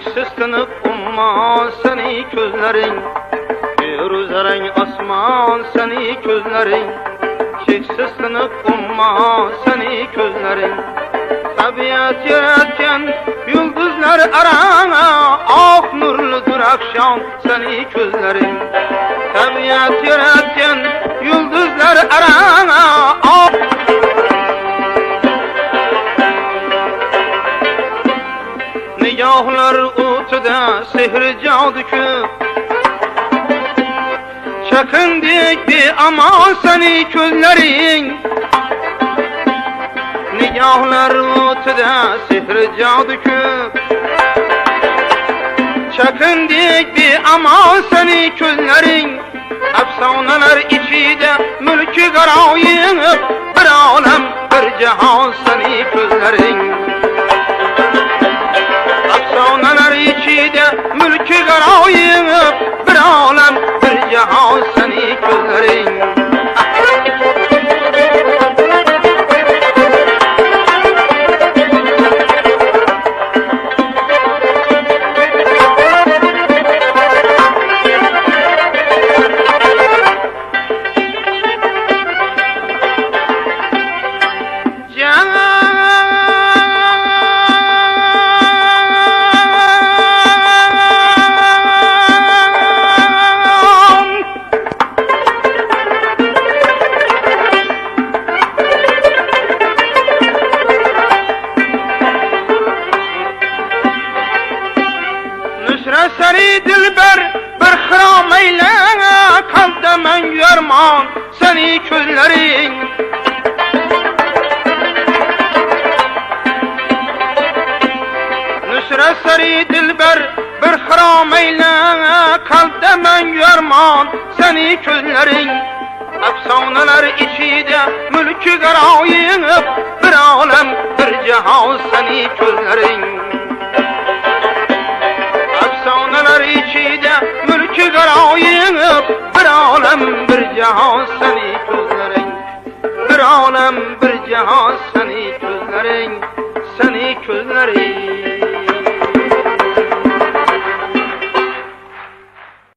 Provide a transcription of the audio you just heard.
Çeksiz tınık umma seni közlerin, Firuzareng asman seni közlerin, Çeksiz tınık umma seni közlerin. Tabiat yaratgan yulduzlar arana, ah nurludur akşam seni közlerin. Tabiat yaratgan yulduzlar arana, ah nigohlar o'tida sehr jodi ko'p, chaqindek beamon seni ko'zlaring. Nigohlar o'tida sehr jodi ko'p, chaqindek beamon seni ko'zlaring. Afsonalar ichida mulki garoying, bir olam bir jahon seni ko'zlaring. Afsonalar ichida mulki garoying, bir olam bir jahon seni ko'zlaring. Seni dilber bir xirom eyle, kalda men yormon seni ko'zlaring. Nusrat seni dilber bir xirom eyle, kalda men yormon seni ko'zlaring. Afsonalar ichida mulki garoying, bir olam bir jahon seni ko'zlaring. Afsonalar ichida mulki garoying, bir olam bir jahon seni ko'zlaring. Bir olam bir jahon seni ko'zlaring, seni ko'zlaring.